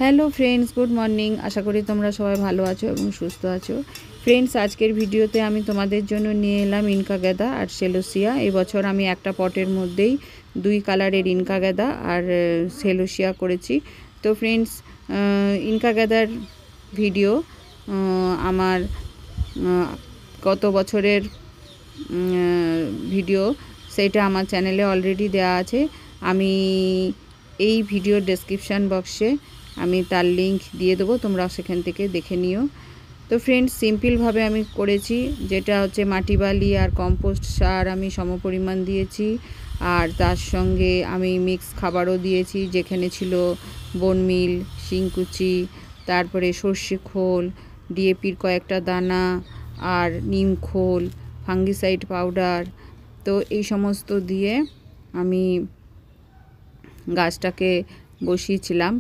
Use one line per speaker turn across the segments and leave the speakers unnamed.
Hello friends, good morning. আশা করি তোমরা সবাই ভালো আছো এবং সুস্থ আছো। ফ্রেন্ডস, আজকের ভিডিওতে আমি তোমাদের জন্য নিয়ে এলাম ইনকা গাঁদা আর সেলোসিয়া। এবছর আমি একটা পটের মধ্যেই 2 কালারের ইনকা গাঁদা আর সেলোসিয়া করেছি। তো ফ্রেন্ডস, ইনকা গাঁদার ভিডিও আমার গত বছরের ভিডিও, সেটা আমার চ্যানেলে অলরেডি দেওয়া আছে। আমি এই ভিডিওর ডেসক্রিপশান বক্সে আমি তার লিংক দিয়ে দেবো, তোমরা সেখান থেকে দেখে নিও। তো ফ্রেন্ডস, সিম্পলভাবে আমি করেছি, যেটা হচ্ছে মাটি বালি আর কম্পোস্ট সার আমি সমপরিমাণ দিয়েছি, আর তার সঙ্গে আমি মিক্স খাবারও দিয়েছি, যেখানে ছিল বোনমিল, শিংকুচি, তারপরে সর্ষে খোল, ডিএপির কয়েকটা দানা, আর নিম খোল, ফাঙ্গিসাইড পাউডার। তো এই সমস্ত দিয়ে আমি গাছটাকে বসিয়েছিলাম।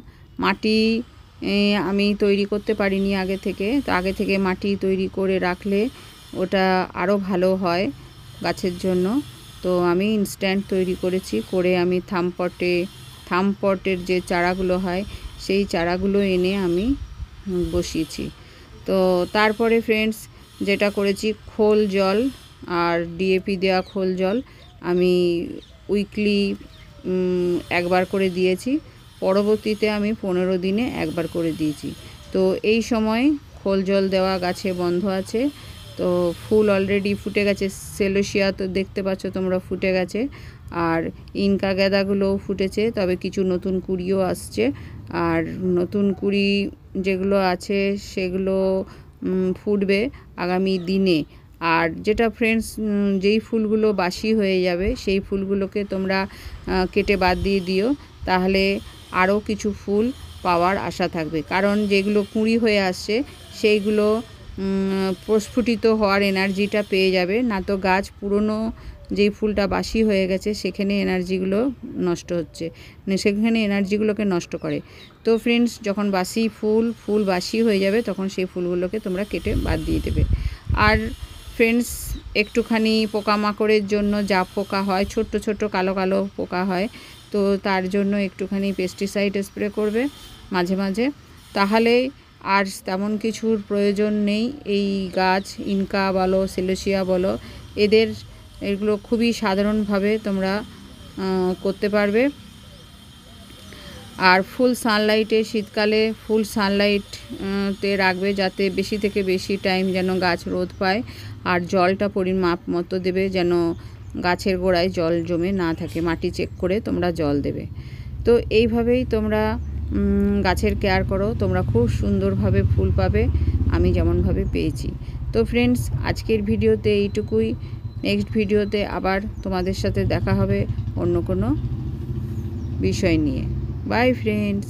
মাটি আমি তৈরি করতে পারিনি আগে থেকে, তো আগে থেকে মাটি তৈরি করে রাখলে ওটা আরও ভালো হয় গাছের জন্য। তো আমি ইনস্ট্যান্ট তৈরি করেছি, করে আমি থামপটের যে চারাগুলো হয় সেই চারাগুলো এনে আমি বসিয়েছি। তো তারপরে ফ্রেন্ডস, যেটা করেছি, খোল জল আর ডিএপি দেওয়া খোল জল আমি উইকলি একবার করে দিয়েছি। পরবর্তীতে আমি 15 দিনে একবার করে দিয়েছি। তো এই সময় খোল জল দেওয়া গাছে বন্ধ আছে। তো ফুল অলরেডি ফুটে গেছে। সেলোসিয়া তো দেখতে পাচ্ছ তোমরা ফুটে গেছে, আর ইনকা গাঁদাগুলোও ফুটেছে, তবে কিছু নতুন কুঁড়িও আসছে। আর নতুন কুঁড়ি যেগুলো আছে সেগুলো ফুটবে আগামী দিনে। আর যেটা ফ্রেন্ডস, যেই ফুলগুলো বাসি হয়ে যাবে সেই ফুলগুলোকে তোমরা কেটে বাদ দিয়ে দিও, তাহলে আরও কিছু ফুল পাওয়ার আশা থাকবে। কারণ যেগুলো কুঁড়ি হয়ে আসছে সেইগুলো প্রস্ফুটিত হওয়ার এনার্জিটা পেয়ে যাবে, না তো গাছ পুরনো যেই ফুলটা বাসি হয়ে গেছে সেখানে এনার্জিগুলো নষ্ট হচ্ছে, সেখানে এনার্জিগুলোকে নষ্ট করে। তো ফ্রেন্ডস, যখন বাসি ফুল বাসি হয়ে যাবে তখন সেই ফুলগুলোকে তোমরা কেটে বাদ দিয়ে দেবে। আর ফ্রেন্ডস, একটুখানি পোকামাকড়ের জন্য যা পোকা হয়, ছোট্ট ছোট্ট কালো কালো পোকা হয়, তো তার জন্য একটুখানি পেস্টিসাইড স্প্রে করবে মাঝে মাঝে, তাহলে আর তেমন কিছুর প্রয়োজন নেই। এই গাছ ইনকা বলো, সেলোসিয়া বলো, এগুলো খুবই সাধারণভাবে তোমরা করতে পারবে। আর ফুল সানলাইটে, শীতকালে ফুল সানলাইটে রাখবে, যাতে বেশি থেকে বেশি টাইম যেন গাছ রোদ পায়। আর জলটা পরিমাপ মতো দেবে, যেন গাছের গোড়ায় জল জমে না থাকে। মাটি চেক করে তোমরা জল দেবে। তো এইভাবেই তোমরা গাছের কেয়ার করো, তোমরা খুব সুন্দরভাবে ফুল পাবে, আমি যেমনভাবে পেয়েছি। তো ফ্রেন্ডস, আজকের ভিডিওতে এইটুকুই। নেক্সট ভিডিওতে আবার তোমাদের সাথে দেখা হবে অন্য কোনো বিষয় নিয়ে। By friends.